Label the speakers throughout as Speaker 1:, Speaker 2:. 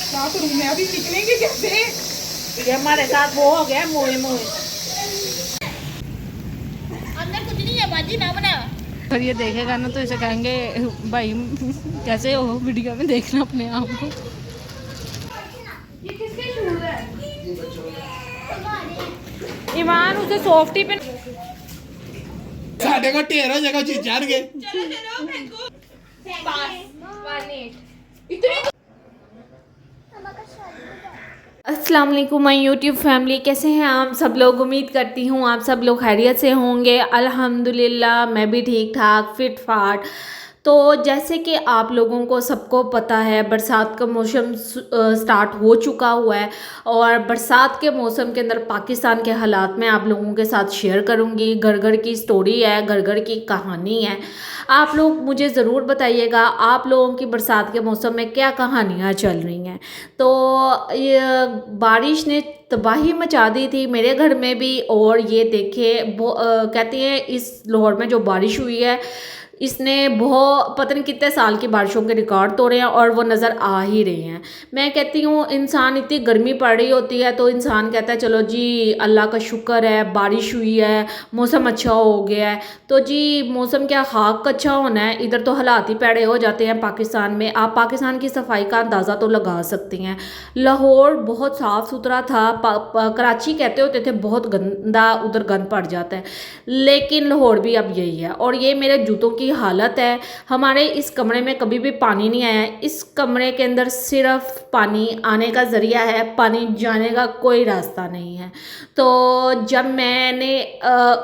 Speaker 1: Bathroom में अभी निकलेंगे कैसे?
Speaker 2: ये हमारे साथ वो हो गया मोए मोए।
Speaker 3: अंदर कुछ नहीं है बाजी ना बना।
Speaker 2: अगर ये देखेगा ना तो इसे कहेंगे भाई कैसे हो, वीडियो में देखना अपने आप को।
Speaker 1: ये किसके शूज है?
Speaker 2: ईमान उसे सॉफ्टी पे
Speaker 4: साढ़े को टेरो जगह चिचार के
Speaker 5: अस्सलाम वालेकुम माय यूट्यूब फैमिली, कैसे हैं आप सब लोग। उम्मीद करती हूँ आप सब लोग खैरियत से होंगे। अल्हम्दुलिल्लाह मैं भी ठीक ठाक फिट फाट। तो जैसे कि आप लोगों को सबको पता है, बरसात का मौसम स्टार्ट हो चुका हुआ है और बरसात के मौसम के अंदर पाकिस्तान के हालात मैं आप लोगों के साथ शेयर करूंगी। घर घर की स्टोरी है, घर घर की कहानी है। आप लोग मुझे ज़रूर बताइएगा आप लोगों की बरसात के मौसम में क्या कहानियाँ चल रही हैं। तो ये बारिश ने तबाही मचा दी थी मेरे घर में भी। और ये देखिए कहते हैं इस लाहौर में जो बारिश हुई है इसने बहुत पता नहीं कितने साल की बारिशों के रिकॉर्ड तोड़े हैं और वो नज़र आ ही रहे हैं। मैं कहती हूँ इंसान इतनी गर्मी पड़ रही होती है तो इंसान कहता है चलो जी अल्लाह का शुक्र है बारिश हुई है, मौसम अच्छा हो गया है। तो जी मौसम क्या खाक अच्छा होना है, इधर तो हालात ही पैड़े हो जाते हैं पाकिस्तान में। आप पाकिस्तान की सफाई का अंदाज़ा तो लगा सकती हैं। लाहौर बहुत साफ़ सुथरा था। कराची कहते होते थे बहुत गंदा, उधर गंद पड़ जाता है, लेकिन लाहौर भी अब यही है। और ये मेरे जूतों की हालत है। हमारे इस कमरे में कभी भी पानी नहीं आया है। इस कमरे के अंदर सिर्फ पानी आने का ज़रिया है, पानी जाने का कोई रास्ता नहीं है। तो जब मैंने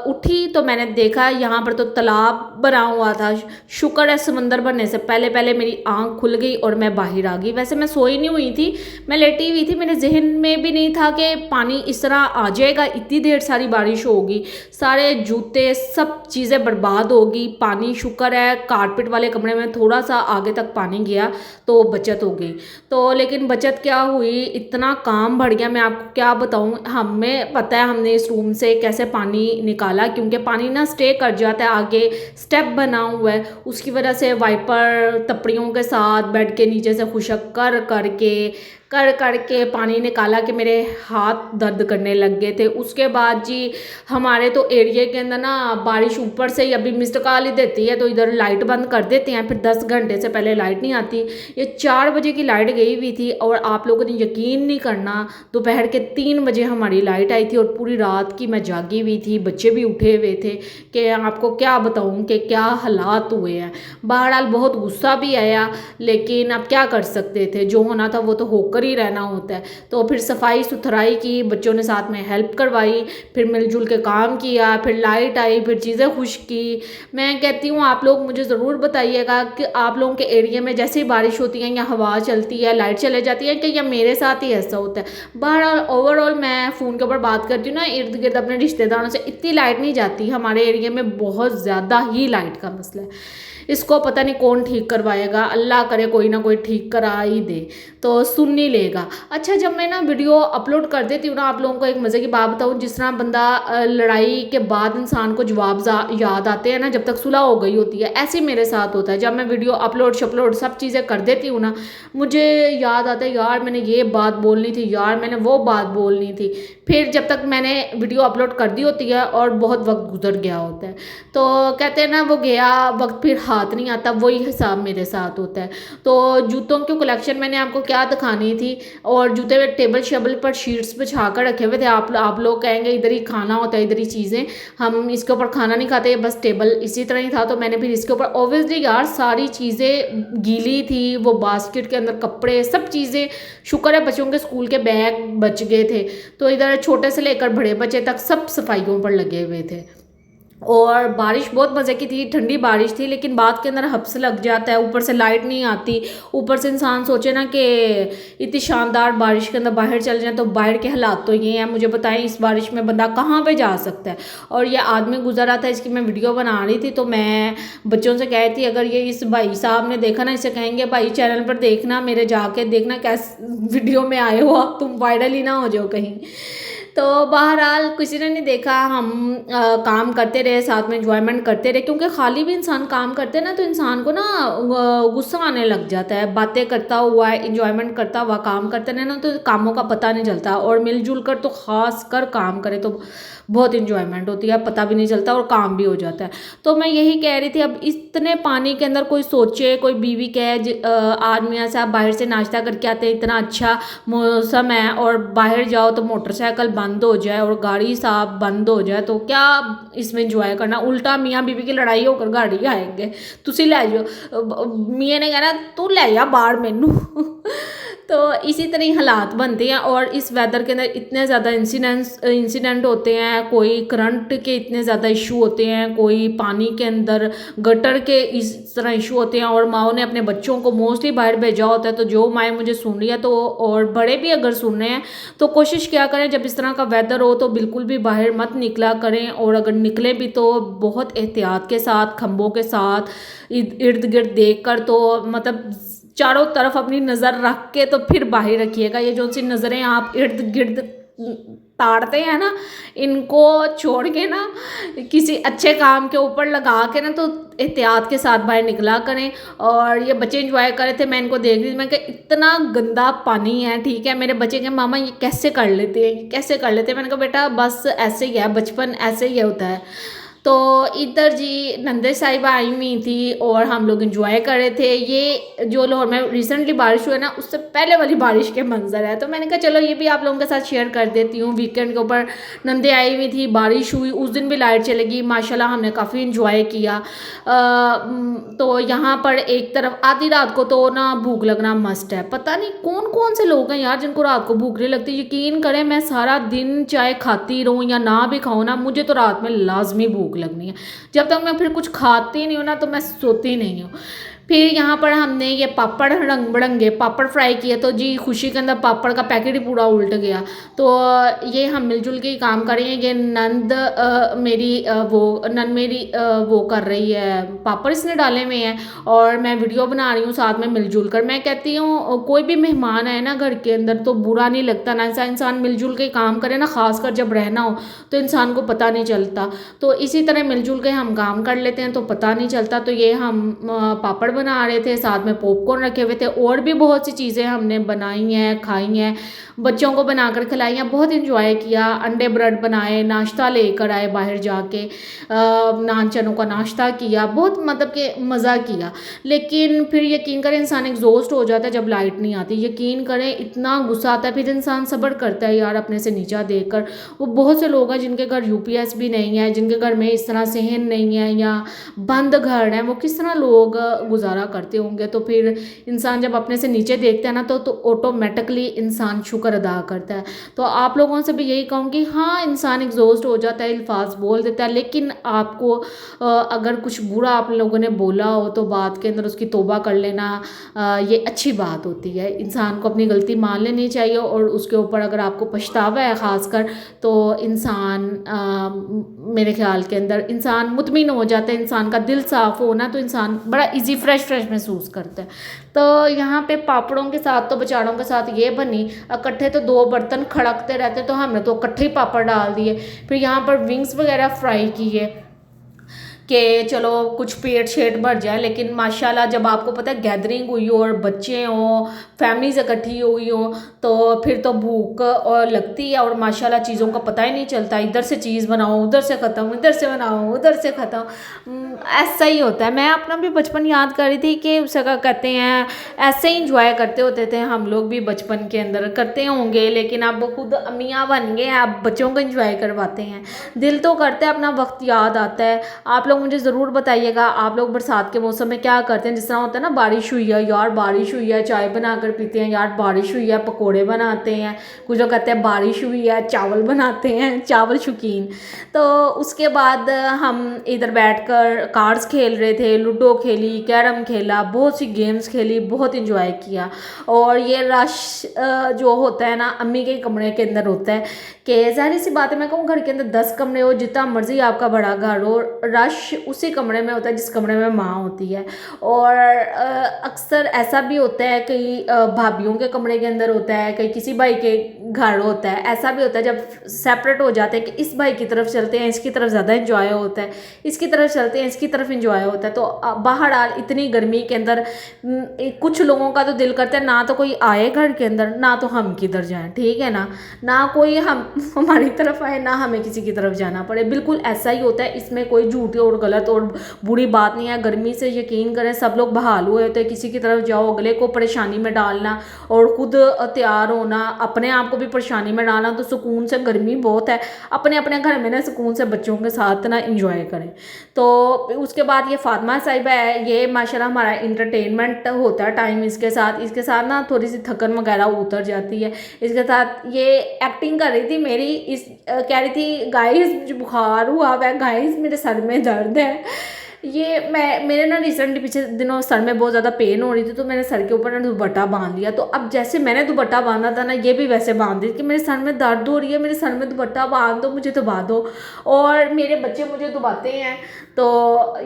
Speaker 5: उठी तो मैंने देखा यहाँ पर तो तालाब बना हुआ था। शुक्र है समंदर बनने से पहले पहले मेरी आंख खुल गई और मैं बाहर आ गई। वैसे मैं सोई नहीं हुई थी, मैं लेटी हुई थी। मेरे जहन में भी नहीं था कि पानी इस तरह आ जाएगा, इतनी देर सारी बारिश होगी, सारे जूते सब चीज़ें बर्बाद होगी। पानी शुक्र है कारपेट वाले कमरे में थोड़ा सा आगे तक पानी गया तो बचत हो गई। तो लेकिन बचत क्या हुई, इतना काम बढ़ गया मैं आपको क्या बताऊं। हमें पता है हमने इस रूम से कैसे पानी निकाला, क्योंकि पानी ना स्टे कर जाता है, आगे स्टेप बना हुआ है, उसकी वजह से वाइपर तपड़ियों के साथ बेड के नीचे से खुशक कर करके पानी निकाला कि मेरे हाथ दर्द करने लग गए थे। उसके बाद जी हमारे तो एरिया के अंदर ना बारिश ऊपर से ही अभी मिस्ड कॉल ही देती है तो इधर लाइट बंद कर देते हैं, फिर 10 घंटे से पहले लाइट नहीं आती। ये 4 बजे की लाइट गई हुई थी और आप लोगों ने यकीन नहीं करना दोपहर के 3 बजे हमारी लाइट आई थी और पूरी रात की मैं जागी हुई थी, बच्चे भी उठे हुए थे कि आपको क्या बताऊँ कि क्या हालात हुए हैं। बहरहाल बहुत गुस्सा भी आया, लेकिन अब क्या कर सकते थे, जो होना था वो तो होकर ही रहना होता है। तो फिर सफाई सुथराई की, बच्चों ने साथ में हेल्प करवाई, फिर मिलजुल के काम किया, फिर लाइट आई, फिर चीज़ें खुश की। मैं कहती हूँ आप लोग मुझे ज़रूर बताइएगा कि आप लोगों के एरिया में जैसे ही बारिश होती है या हवा चलती है लाइट चले जाती है कि या मेरे साथ ही ऐसा होता है। बहरहाल ओवरऑल मैं फ़ोन के ऊपर बात करती हूँ ना, इर्द गिर्द अपने रिश्तेदारों से इतनी लाइट नहीं जाती। हमारे एरिया में बहुत ज़्यादा ही लाइट का मसला है। इसको पता नहीं कौन ठीक करवाएगा, अल्लाह करे कोई ना कोई ठीक करा ही दे तो सुन नहीं लेगा। अच्छा जब मैं ना वीडियो अपलोड कर देती हूँ ना, आप लोगों को एक मज़े की बात बताऊँ, जिस तरह बंदा लड़ाई के बाद इंसान को जवाब याद आते हैं ना जब तक सुलह हो गई होती है, ऐसे मेरे साथ होता है। जब मैं वीडियो अपलोड शपलोड सब चीज़ें कर देती हूँ ना, मुझे याद आता है यार मैंने ये बात बोलनी थी, यार मैंने वो बात बोलनी थी। फिर जब तक मैंने वीडियो अपलोड कर दी होती है और बहुत वक्त गुजर गया होता है, तो कहते हैं ना वो गया वक्त फिर हाथ नहीं आता, वही हिसाब मेरे साथ होता है। तो जूतों की कलेक्शन मैंने आपको क्या दिखानी थी, और जूते टेबल शेबल पर शीट्स बिछा कर रखे हुए थे। आप लोग कहेंगे इधर ही खाना होता है, इधर ही चीज़ें, हम इसके ऊपर खाना नहीं खाते, बस टेबल इसी तरह ही था। तो मैंने फिर इसके ऊपर ऑब्वियसली यार सारी चीज़ें गीली थी, वो बास्केट के अंदर कपड़े सब चीज़ें, शुक्र है बच्चों के स्कूल के बैग बच गए थे। तो इधर छोटे से लेकर बड़े बच्चे तक सब सफाइयों पर लगे हुए थे। और बारिश बहुत मज़े की थी, ठंडी बारिश थी, लेकिन बात के अंदर हब्स लग जाता है, ऊपर से लाइट नहीं आती, ऊपर से इंसान सोचे ना कि इतनी शानदार बारिश के अंदर बाहर चल जाए, तो बाहर के हालात तो ये हैं। मुझे बताएं इस बारिश में बंदा कहाँ पे जा सकता है। और ये आदमी गुजर रहा था, इसकी मैं वीडियो बना रही थी, तो मैं बच्चों से कह रही थी अगर ये इस भाई साहब ने देखा ना, इसे कहेंगे भाई चैनल पर देखना, मेरे जाके देखना कैस वीडियो में आए हो आप, तुम वायरल ही ना हो जाओ कहीं। तो बहरहाल किसी ने नहीं देखा, हम काम करते रहे, साथ में एंजॉयमेंट करते रहे, क्योंकि खाली भी इंसान काम करते हैं ना तो इंसान को ना गुस्सा आने लग जाता है। बातें करता हुआ एंजॉयमेंट करता हुआ काम करते रहे ना तो कामों का पता नहीं चलता, और मिलजुल कर तो ख़ास कर काम करे तो बहुत इंजॉयमेंट होती है, पता भी नहीं चलता और काम भी हो जाता है। तो मैं यही कह रही थी, अब इतने पानी के अंदर कोई सोचे, कोई बीवी कहे आदमी ऐसा आप बाहर से नाश्ता करके आते हैं, इतना अच्छा मौसम है और बाहर जाओ तो मोटरसाइकिल बंद हो जाए और गाड़ी साहब बंद हो जाए, तो क्या इसमें इंजॉय करना। उल्टा मियाँ बीवी की लड़ाई होकर गाड़ी आएंगे, तुसी ले जाओ, मियाँ ने कहना तू ले जा बाहर मैनू। तो इसी तरह हालात बनते हैं। और इस वेदर के अंदर इतने ज़्यादा इंसिडेंट होते हैं, कोई करंट के इतने ज़्यादा इशू होते हैं, कोई पानी के अंदर गटर के इस तरह इशू होते हैं, और माओ ने अपने बच्चों को मोस्टली बाहर भेजा होता है। तो जो माएँ मुझे सुन रही है तो, और बड़े भी अगर सुन रहे हैं तो कोशिश क्या करें, जब इस तरह का वेदर हो तो बिल्कुल भी बाहर मत निकला करें, और अगर निकले भी तो बहुत एहतियात के साथ, खंभों के साथ इर्द गिर्द देख कर, तो मतलब चारों तरफ अपनी नज़र रख के तो फिर बाहर रखिएगा। ये जो सी नज़रें आप इर्द गिर्द ताड़ते हैं ना, इनको छोड़ के ना किसी अच्छे काम के ऊपर लगा के ना तो एहतियात के साथ बाहर निकला करें। और ये बच्चे एंजॉय कर रहे थे, मैं इनको देख रही थी, मैं कहा इतना गंदा पानी है, ठीक है। मेरे बच्चे के मामा ये कैसे कर लेते हैं, कैसे कर लेते हैं। मैंने कहा बेटा बस ऐसे ही है, बचपन ऐसे ही होता है। तो इधर जी नंदे साहिबा आई हुई थी और हम लोग एंजॉय कर रहे थे। ये जो लाहौर में रिसेंटली बारिश हुई है ना, उससे पहले वाली बारिश के मंजर है, तो मैंने कहा चलो ये भी आप लोगों के साथ शेयर कर देती हूँ। वीकेंड के ऊपर नंदे आई हुई थी, बारिश हुई, उस दिन भी लाइट चलेगी, माशाल्लाह हमने काफ़ी एंजॉय किया। तो यहाँ पर एक तरफ आधी रात को तो ना भूख लगना मस्ट है। पता नहीं कौन कौन से लोग हैं यार जिनको रात को भूख नहीं लगती। यकीन करें मैं सारा दिन चाहे खाती रहूँ या ना भी खाऊँ ना, मुझे तो रात में लाजमी भूख लगनी है। जब तक मैं फिर कुछ खाती नहीं हूँ ना तो मैं सोती नहीं हूँ। फिर यहाँ पर हमने ये पापड़ रंग बिरंगे पापड़ फ्राई किए, तो जी खुशी के अंदर पापड़ का पैकेट ही पूरा उल्ट गया। तो ये हम मिलजुल के ही काम कर रहे हैं। ये नंद मेरी वो कर रही है, पापड़ इसने डाले हुए हैं और मैं वीडियो बना रही हूँ साथ में मिलजुल कर। मैं कहती हूँ कोई भी मेहमान आए ना घर के अंदर तो बुरा नहीं लगता ना, इंसान मिलजुल के काम करे ना, खासकर जब रहना हो तो इंसान को पता नहीं चलता। तो इसी तरह मिलजुल के हम काम कर लेते हैं तो पता नहीं चलता। तो ये हम पापड़ बना रहे थे, साथ में पॉपकॉर्न रखे हुए थे, और भी बहुत सी चीज़ें हमने बनाई हैं, खाई हैं, बच्चों को बनाकर खिलाई हैं, बहुत इंजॉय किया। अंडे ब्रेड बनाए, नाश्ता लेकर आए बाहर जाके, नान चनों का नाश्ता किया, बहुत मतलब कि मज़ा किया। लेकिन फिर यकीन करें इंसान एग्जॉस्ट हो जाता है जब लाइट नहीं आती। यकीन करें इतना गुस्सा आता है, फिर इंसान सब्र करता है यार अपने से नीचा देखकर। वो बहुत से लोग हैं जिनके घर UPS भी नहीं है, जिनके घर में इस तरह सहन नहीं है या बंद घर है, वो किस तरह लोग गुजारा करते होंगे। तो फिर इंसान जब अपने से नीचे देखता है ना तो ऑटोमेटिकली इंसान शुक्र अदा करता है। तो आप लोगों से भी यही कहूँगी, हाँ इंसान एग्जॉस्ट हो जाता है, अल्फाज बोल देता है, लेकिन आपको अगर कुछ बुरा आप लोगों ने बोला हो तो बात के अंदर उसकी तौबा कर लेना, ये अच्छी बात होती है। इंसान को अपनी गलती मान लेनी चाहिए और उसके ऊपर अगर आपको पछतावा है ख़ासकर तो इंसान मेरे ख्याल के अंदर इंसान मुतमिन हो जाता है। इंसान का दिल साफ़ होना तो इंसान बड़ा इजी फ्रेश महसूस करता है। तो यहाँ पे पापड़ों के साथ तो बेचारों के साथ ये बनी, इकट्ठे तो 2 बर्तन खड़कते रहते तो हमने तो इकट्ठे ही पापड़ डाल दिए। फिर यहाँ पर विंग्स वगैरह फ्राई किए कि चलो कुछ पेट शेट भर जाए। लेकिन माशाल्लाह जब आपको पता है गैदरिंग हुई हो और बच्चे हों, फैमिलीज इकट्ठी हुई हो तो फिर तो भूख और लगती है और माशाल्लाह चीज़ों का पता ही नहीं चलता। इधर से चीज़ बनाओ, उधर से ख़त्म, इधर से बनाओ, उधर से ख़त्म, ऐसा ही होता है। मैं अपना भी बचपन याद कर रही थी कि उसे क्या कहते हैं, ऐसे ही इंजॉय करते होते थे हम लोग भी बचपन के अंदर, करते होंगे। लेकिन अब खुद अम्मियाँ बन गए, अब बच्चों को इंजॉय करवाते हैं। दिल तो करता है, अपना वक्त याद आता है। आप लोगों मुझे ज़रूर बताइएगा आप लोग बरसात के मौसम में क्या करते हैं। जिस तरह होता है ना, बारिश हुई है यार, बारिश हुई है, चाय बनाकर पीते हैं यार, बारिश हुई है पकोड़े बनाते हैं, कुछ लोग कहते हैं बारिश हुई है चावल बनाते हैं, चावल शौकीन। तो उसके बाद हम इधर बैठकर कार्ड्स खेल रहे थे, लूडो खेली, कैरम खेला, बहुत सी गेम्स खेली, बहुत इंजॉय किया। और ये रश जो होता है ना अम्मी के कमरे के अंदर होता है कि ज़ाहिर सी बात है, मैं कहूँ घर के अंदर 10 कमरे हो, जितना मर्जी आपका बड़ा घर हो, रश उसी कमरे में होता है जिस कमरे में माँ होती है। और अक्सर ऐसा भी होता है कई भाभीयों के कमरे के अंदर होता है, कई किसी भाई के घर होता है, ऐसा भी होता है जब सेपरेट हो जाते हैं कि इस भाई की तरफ चलते हैं इसकी तरफ ज़्यादा इंजॉय होता है, इसकी तरफ चलते हैं इसकी तरफ इंजॉय होता है। तो बहरहाल इतनी गर्मी के अंदर कुछ लोगों का तो दिल करता है ना तो कोई आए घर के अंदर, ना तो हम किधर जाएं, ठीक है ना कोई हमारी तरफ आए, ना हमें किसी की तरफ जाना पड़े। बिल्कुल ऐसा ही होता है, इसमें कोई झूठी और गलत और बुरी बात नहीं है। गर्मी से यकीन करें सब लोग बहाल हुए होते हैं, किसी की तरफ जाओ अगले को परेशानी में डालना और खुद तैयार होना, अपने आप को भी परेशानी में डालना। तो सुकून से, गर्मी बहुत है, अपने अपने घर में ना सुकून से बच्चों के साथ ना इंजॉय करें। तो उसके बाद ये फातिमा साहिबा है, ये माशाल्लाह हमारा इंटरटेनमेंट होता है टाइम इसके साथ ना थोड़ी सी थकन वगैरह उतर जाती है। इसके साथ ये एक्टिंग कर रही थी मेरी, कह रही थी गाइस मुझे बुखार हुआ है, गाइस मेरे सर में दर्द है। ये मेरे ना रिसेंटली पीछे दिनों सर में बहुत ज़्यादा पेन हो रही थी, तो मैंने सर के ऊपर ना दुपट्टा बांध लिया। तो अब जैसे मैंने दुपट्टा बांधा था ना, ये भी वैसे बांध दी कि मेरे सर में दर्द हो रही है, मेरे सर में दुपट्टा बांध दो, मुझे दुबा दो। और मेरे बच्चे मुझे दुबाते हैं, तो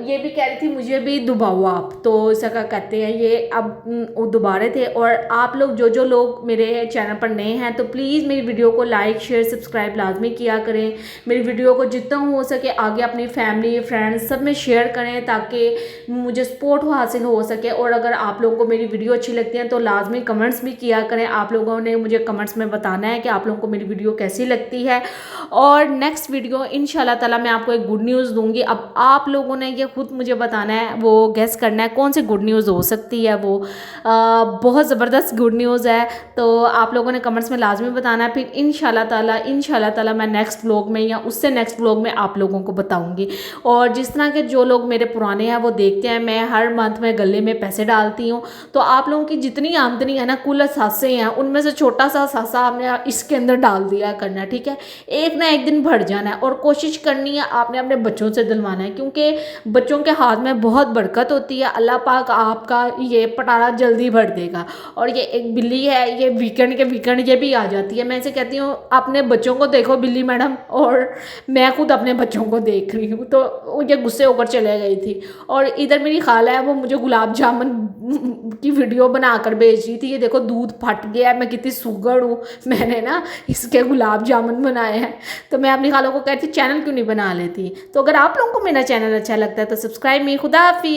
Speaker 5: ये भी कह रही थी मुझे भी दुबाओ आप, तो ऐसा क्या कहते हैं ये अब दुबा रहे थे। और आप लोग जो लोग मेरे चैनल पर नए हैं तो प्लीज़ मेरी वीडियो को लाइक शेयर सब्सक्राइब लाजमी किया करें। मेरी वीडियो को जितना हो सके आगे अपनी फैमिली फ्रेंड्स सब में शेयर करें ताकि मुझे सपोर्ट हासिल हो सके। और अगर आप लोगों को मेरी वीडियो अच्छी लगती है तो लाजमी कमेंट्स भी किया करें। आप लोगों ने मुझे कमेंट्स में बताना है कि आप लोगों को मेरी वीडियो कैसी लगती है। और नेक्स्ट वीडियो इंशाल्लाह ताला मैं आपको एक गुड न्यूज़ दूंगी। अब आप लोगों ने ये खुद मुझे बताना है, वो गेस करना है कौन सी गुड न्यूज़ हो सकती है। वो बहुत ज़बरदस्त गुड न्यूज़ है, तो आप लोगों ने कमेंट्स में लाजमी बताना है। फिर इंशाल्लाह ताला मैं नेक्स्ट व्लॉग में या उससे नेक्स्ट व्लॉग में आप लोगों को बताऊंगी। और जिस तरह के जो लोग मेरे पुराने हैं वो देखते हैं, मैं हर मंथ में गले में पैसे डालती हूँ। तो आप लोगों की जितनी आमदनी है ना, कुल सासे हैं, उनमें से छोटा सा सासा आपने इसके अंदर डाल दिया करना है, ठीक है। एक ना एक दिन भर जाना है और कोशिश करनी है आपने अपने बच्चों से दिलवाना है, क्योंकि बच्चों के हाथ में बहुत बरकत होती है। अल्लाह पाक आपका ये पटारा जल्दी भर देगा। और ये एक बिल्ली है, ये वीकेंड ये भी आ जाती है। मैं इसे कहती हूँ अपने बच्चों को देखो बिल्ली मैडम, और मैं खुद अपने बच्चों को देख रही हूँ। तो ये गुस्से होकर चले गई थी। और इधर मेरी खाला है, वो मुझे गुलाब जामुन की वीडियो बनाकर भेज रही थी। ये देखो दूध फट गया है, मैं कितनी सुगड़ हूँ, मैंने ना इसके गुलाब जामुन बनाए हैं। तो मैं अपनी खालों को कहती चैनल क्यों नहीं बना लेती। तो अगर आप लोगों को मेरा चैनल अच्छा लगता है तो सब्सक्राइब मी। खुदा हाफिज़।